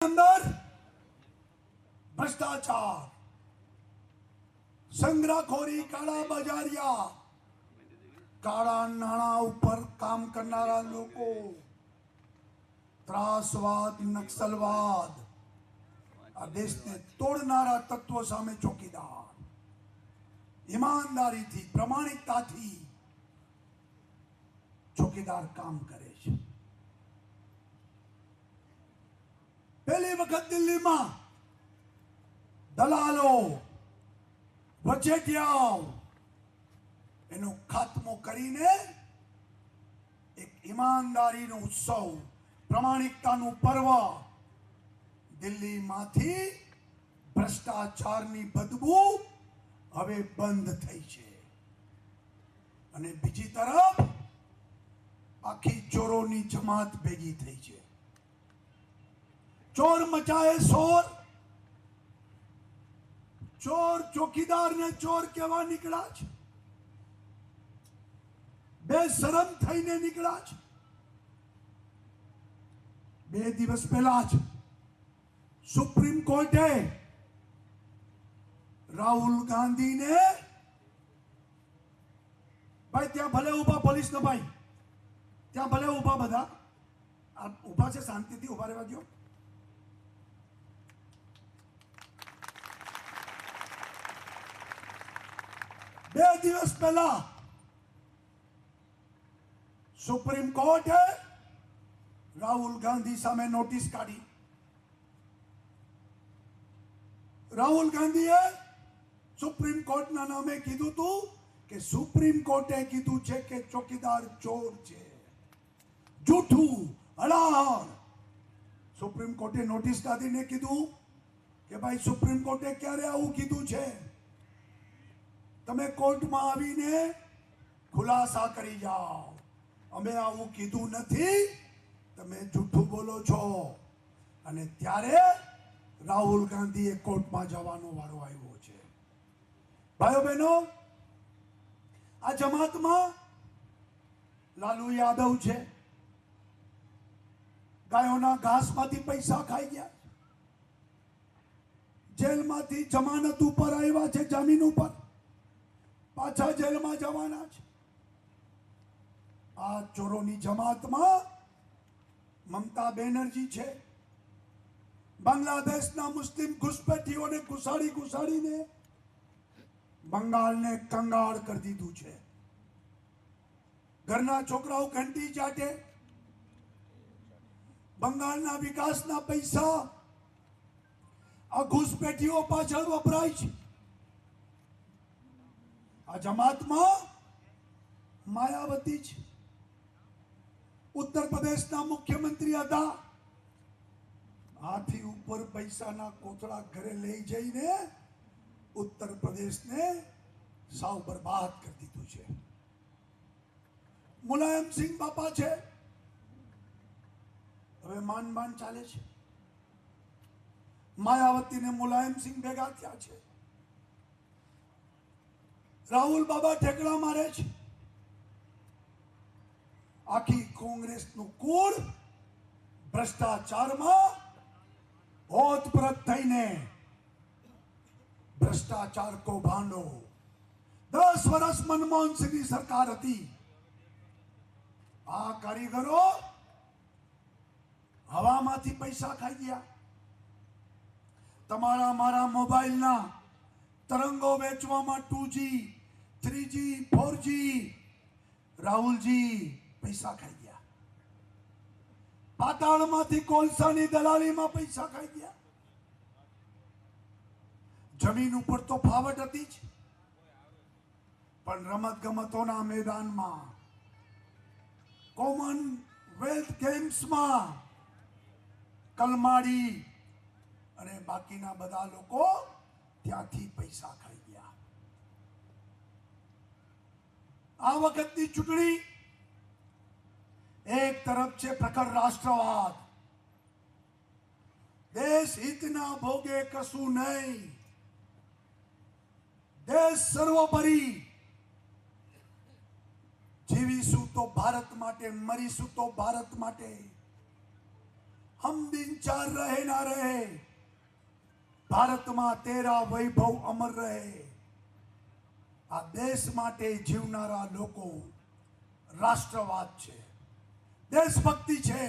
अंदर भ्रष्टाचार, संग्रहखोरी, काळा बजारिया, काळा नाणा ઉપર કામ કરનારા લોકો, ત્રાસવાદ, નક્સલવાદ, આ દેશને તોડનારા તત્વો સામે ચોકીદાર ઈમાનદારીથી, પ્રમાણિકતાથી ચોકીદાર કામ કરે છે। પહેલી વખત દિલ્હીમાં દલાલો, વચેટિયાઓ એનો ખાત્મો કરીને એક ઈમાનદારીનો ઉત્સવ, પ્રમાણિકતાનું પર્વ, દિલ્હીમાંથી ભ્રષ્ટાચારની બદબુ હવે બંધ થઈ છે। અને બીજી તરફ આખી ચોરોની જમાત ભેગી થઈ છે। ચોર મચાએ શોર, ચોર ચોકીદાર ને ચોર કેવા નીકળ્યા છે, બેશરમ થઈને નીકળ્યા છે। 2 દિવસ પહેલા જ સુપ્રીમ કોર્ટે રાહુલ ગાંધીને, ભાઈ ત્યાં ભલે ઉભા પોલીસ ને, ભાઈ ત્યાં ભલે ઉભા, બધા આ ઉભા છે, શાંતિથી ઉભા રહેવા દો। બે દિવસ પહેલા સુપ્રીમ કોર્ટે રાહુલ ગાંધી સામે નોટિસ કાઢી। રાહુલ ગાંધીએ સુપ્રીમ કોર્ટના નામે કીધું હતું કે સુપ્રીમ કોર્ટે કીધું છે કે ચોકીદાર ચોર છે, જૂઠું, હળાહળ। સુપ્રીમ કોર્ટે નોટિસ કાઢીને કીધું કે ભાઈ સુપ્રીમ કોર્ટે ક્યારે આવું કીધું છે? તમે કોર્ટમાં આવીને ખુલાસા કરી જાઓ, અમે આવું કીધું નથી, તમે જૂઠું બોલો છો। અને ત્યારે રાહુલ ગાંધીએ કોર્ટમાં જવાનો વારો આવ્યો છે। ભાઈઓ બહેનો, આ જમાતમાં લાલુ યાદવ છે, ગાયોના ઘાસમાંથી પૈસા ખાઈ ગયા, જેલમાંથી જમાનત ઉપર આવ્યા છે, જામીન ઉપર, પાછા જેલમાં જવાના છે। આ ચોરોની જમાતમાં મમતા બેનર્જી છે, બાંગ્લાદેશના મુસ્લિમ ઘુસપેઠીઓને ઘુસાડીને બંગાળને કંગાળ કરી દીધું છે। ઘરના છોકરાઓ ઘંટી ચાટે, બંગાળના વિકાસના પૈસા આ ઘુસપેઠીઓ પાછળ વપરાય છે। આ જમાતમાં માયાવતી છે, ઉત્તર પ્રદેશના મુખ્યમંત્રી હતા, હાથી ઉપર પૈસાના કોથળા ઘરે લઈ જઈને ઉત્તર પ્રદેશને સાવ બરબાદ કરી દીધું છે। મુલાયમ સિંહ બાપા છે, હવે માન ચાલે છે, માયાવતી ને મુલાયમ સિંહ ભેગા થયા છે, રાહુલ બાબા ઠેકડા મારે છે। આખી કોંગ્રેસનું કુળ ભ્રષ્ટાચારમાં ઓતપ્રોત થઈને ભ્રષ્ટાચાર કૌભાંડો। 10 વર્ષ મનમોહન સિંહની સરકાર હતી, આ કારીગરો હવામાંથી પૈસા ખાઈ ગયા। તમારા મારા મોબાઈલના તરંગો વેચવામાં 2G, 3G, 4G રાહુલજી પૈસા ખાઈ ગયા। પાતાળમાંથી કોલસાની દલાલીમાં પૈસા ખાઈ ગયા। જમીન ઉપર તો ફાવટ હતી જ, પણ રમત ગમતોના મેદાનમાં, કોમનવેલ્થ ગેમ્સમાં કલમાડી અને બાકીના બધા લોકો ત્યાંથી પૈસા ખાઈ ગયા। આ વખતની ચૂંટણી એક તરફ છે પ્રખર રાષ્ટ્રવાદ, દેશ હિતના ભોગે કશું નહીં, દેશ સર્વોપરી, જીવીશું તો ભારત માટે, મરીશું તો ભારત માટે। हम दिन चार रहे ना रहे, भारत में तेरा वैभव अमर रहे। आ देश माटे जीवनारा लोको राष्ट्रवाद छे, देशभक्ति छे,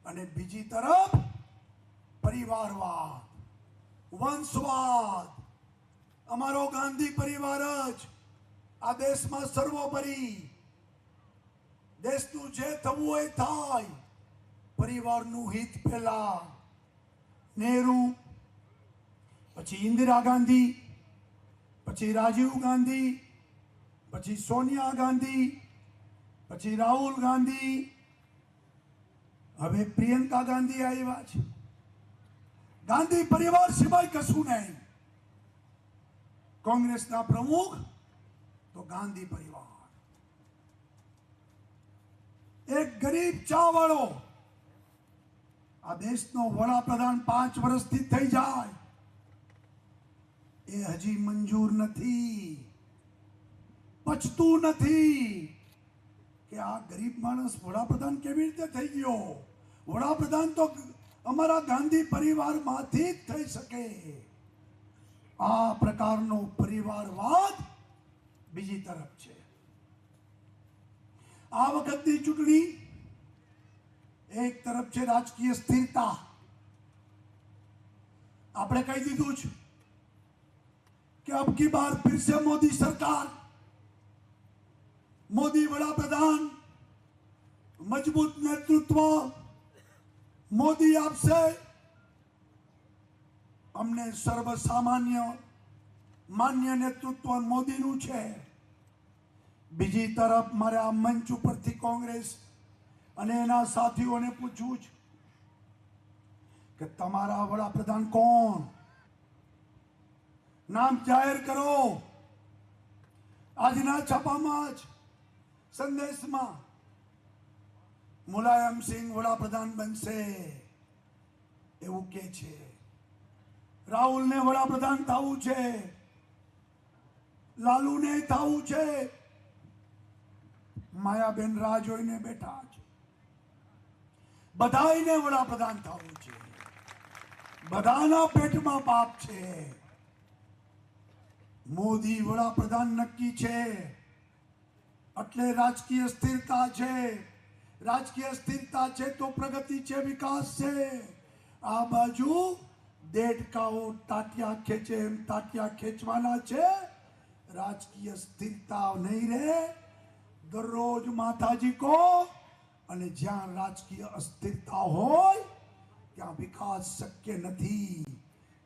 अने बीजी तरफ परिवारवाद, वंशवाद। अमारो गांधी परिवार ज आ देश में सर्वोपरि, देशनु जे थवुं होय थाय, परिवारनु हित पहेला। नेहरू, पछी इंदिरा गांधी, पछी राजीव गांधी, पछी सोनिया गांधी, पछी राहुल गांधी, हवे प्रियंका गांधी आव्या छे। गांधी परिवार सिवाय कशुं नहीं। कांग्रेसना प्रमुख तो गांधी परिवार। एक गरीब चावाळो आ देशनो वडाप्रधान 5 वर्षथी थई जाय, ए हजी मंजूर नथी, पचतुं नथी के आ गरीब माणस वडाप्रधान केवी रीते थई गयो। वडाप्रधान तो अमरा गांधी परिवार मांथी ज थई शके। आ प्रकारनो परिवारवाद बीजी तरफ छे। आ वखतनी चूंटणी एक तरफ छे राजकीय स्थिरता। आपणे कही दीधुं छे कि अब की बार फिर से मोदी सरकार, मोदी वडाप्रधान, मजबूत नेतृत्व मोदी आपसे। अमने सर्वसामान्य मान्य नेतृत्व मोदीनु छे। बीजी तरफ मारे आ मंच उपरथी कांग्रेस अने एना साथीओने पूछवुं छे के तमारा वडाप्रधान कोण, नाम जाहिर करो। आजना छापामां ज संदेशमां मुलायम सिंह वडाप्रधान बनशे एवुं के छे। राहुल ने वडाप्रधान थवुं छे, लालू ने थवुं छे, मायाबेन राह जोईने बेठा छे। बधाईने वडाप्रधान थवुं छे, बधाना पेटमां पाप छे। मोदी वडाप्रधान नक्की छे એટલે રાજકીય સ્થિરતા છે। રાજકીય સ્થિરતા છે તો પ્રગતિ છે, વિકાસ છે। આ બાજુ દેડકાઓ તાટિયા ખેંચે એમ તાટિયા ખેંચવાના છે। રાજકીય સ્થિરતા નહીં રહે। દરરોજ માતાજી કો અને જ્યાં રાજકીય અસ્થિરતા હોય ત્યાં વિકાસ શક્ય નથી,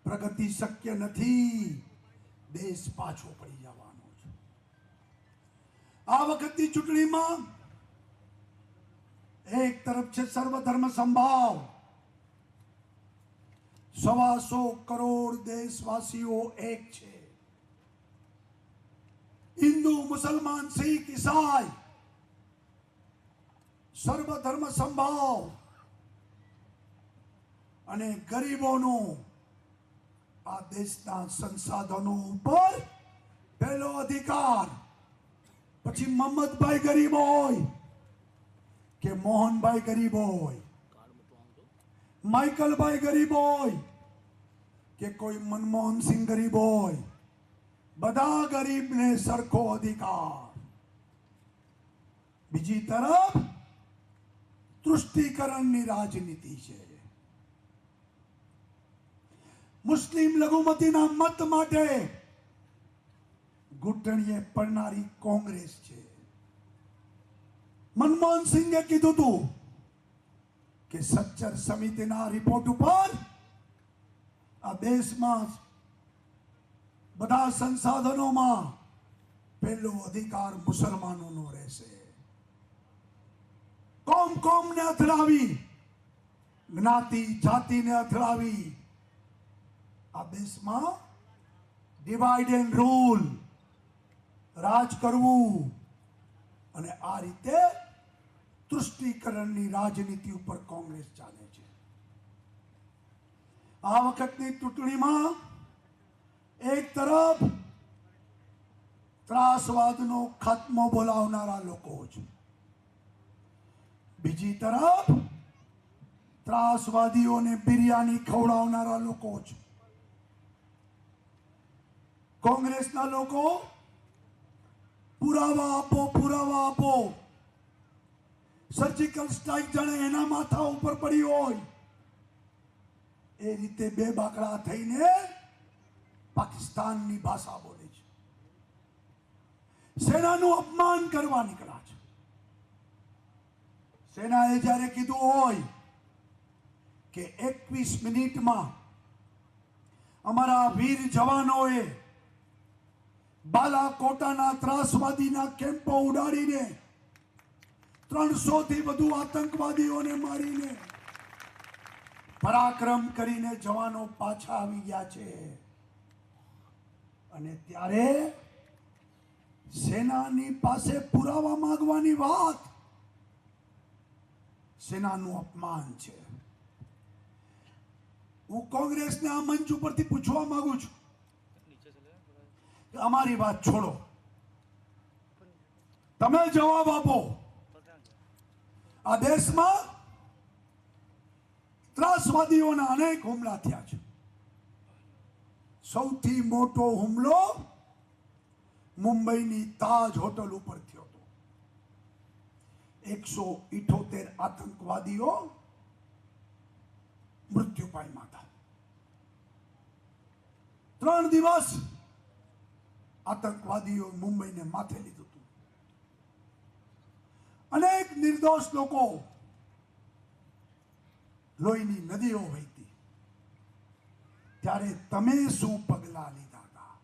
પ્રગતિ શક્ય નથી। દેશ પાછો પડી જવાનો છે। आ वखतनी चूंटणीमां एक तरफ छे सर्वधर्म संभाव। 125 करोड़ देशवासीओ एक छे। हिंदू, मुसलमान, सिख, ईसाई सर्वधर्म संभाव अने गरीबोनो आ देशना संसाधनों पर पहलो अधिकार। પછી મોહમ્મદભાઈ ગરીબ હોય કે મોહનભાઈ ગરીબ હોય, માઇકલભાઈ ગરીબ હોય કે કોઈ મનમોહન સિંહ ગરીબ હોય, બધા ગરીબને સરખો અધિકાર। બીજી તરફ તૃષ્ટિકરણની રાજનીતિ છે। મુસ્લિમ લઘુમતીના મત માટે घूंटणीए पड़नारी कांग्रेस छे। मनमोहन सिंहे कीधुं तुं के सच्चर समितिना रिपोर्ट पर आ देशमां बधा संसाधनोमां पहेलो अधिकार मुसलमानोनो रहेशे। कोम ने અથડાવી, જ્ઞાતિ જાતિને અથડાવી आ देशमां डिवाइड एंड रूल राज करवू અને આ રીતે તૃષ્ટિકરણની રાજનીતિ ઉપર કોંગ્રેસ ચાલે છે। આ વખતની ચૂંટણીમાં એક તરફ ત્રાસવાદનો ખાત્મો બોલાવનારા લોકો છે, બીજી તરફ ત્રાસવાદીઓને બિરયાની ખવડાવનારા લોકો છે. કોંગ્રેસના લોકો પુરાવા આપો, પુરાવા આપો. સર્જિકલ સ્ટ્રાઇક જાણે એના માથા ઉપર પડી હોય એ રીતે બે બાકડા થઈને પાકિસ્તાનની ભાષા બોલે છે. સેનાનું અપમાન કરવા નીકળ્યા છે. સેનાએ જ્યારે કીધું હોય કે 21 મિનિટમાં અમારા વીર જવાનોએ બાલાકોટાના ત્રાસવાદીના કેમ્પો ઉડાડીને 300 થી વધુ આતંકવાદીઓને મારીને પરાક્રમ કરીને જવાનો પાછા આવી ગયા છે. અને ત્યારે સેનાની પાસે પુરાવા માંગવાની વાત સેનાનું અપમાન છે. હું કોંગ્રેસને આ મંચ ઉપરથી પૂછવા માંગુ છું કે અમારી વાત છોડો, તમે જવાબ આપો. આ દેશમાં ત્રાસવાદીઓના અનેક હુમલા થયા છે. સૌથી મોટો હુમલો મુંબઈની તાજ હોટલ ઉપર થયો હતો. 178 આતંકવાદીઓ મૃત્યુ પામ્યા હતા. 3 દિવસ આતંકવાદીઓ મુંબઈને માથે લીધું હતું. અનેક નિર્દોષ લોકો લોહીની નદીઓ વહેતી. ત્યારે તમે શું પગલા લીધા હતા?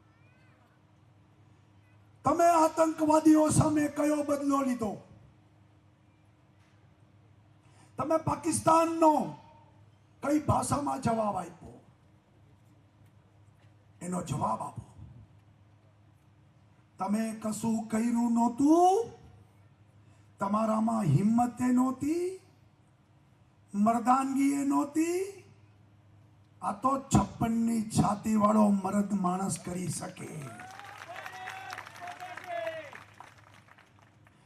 તમે આતંકવાદીઓ સામે કયો બદલો લીધો? તમે પાકિસ્તાનનો કઈ ભાષામાં જવાબ આપ્યો? એનો જવાબ આપો. તમે કશું કર્યું નહોતું, તમારામાં હિંમતે નહોતી, મર્દાનગી એ નહોતી. આ તો 56ની છાતી વાળો મર્દ માણસ કરી શકે.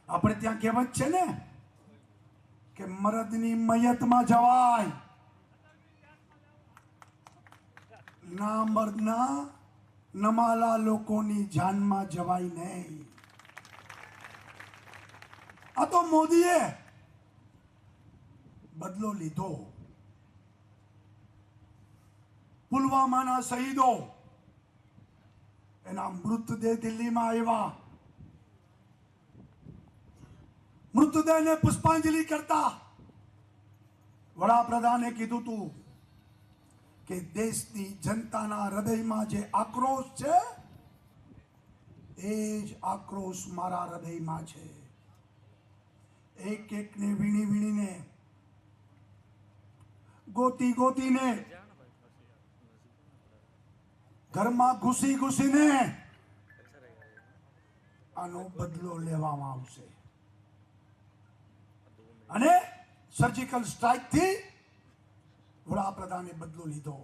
આપણે ત્યાં કહેવત છે ને કે મર્દની મયતમાં જવાય, ના મર્દના નમાલા લોકોની જાનમાં જવાય નહીં. આ તો મોદીએ બદલો લીધો. પુલવામાના શહીદો એના મૃતદેહ દિલ્હીમાં આવ્યા. મૃતદેહને પુષ્પાંજલિ કરતા વડાપ્રધાને કીધું હતું કે દેશની જનતાના હૃદયમાં જે આક્રોશ છે એ જ આક્રોશ મારા હૃદયમાં છે. એક એકને વીણી વીણીને, ગોતી ગોતીને, ઘરમાં ઘૂસી ઘૂસીને આનો બદલો લેવામાં આવશે. અને સર્જિકલ સ્ટ્રાઇક થી વડાપ્રધાને બદલો લીધો.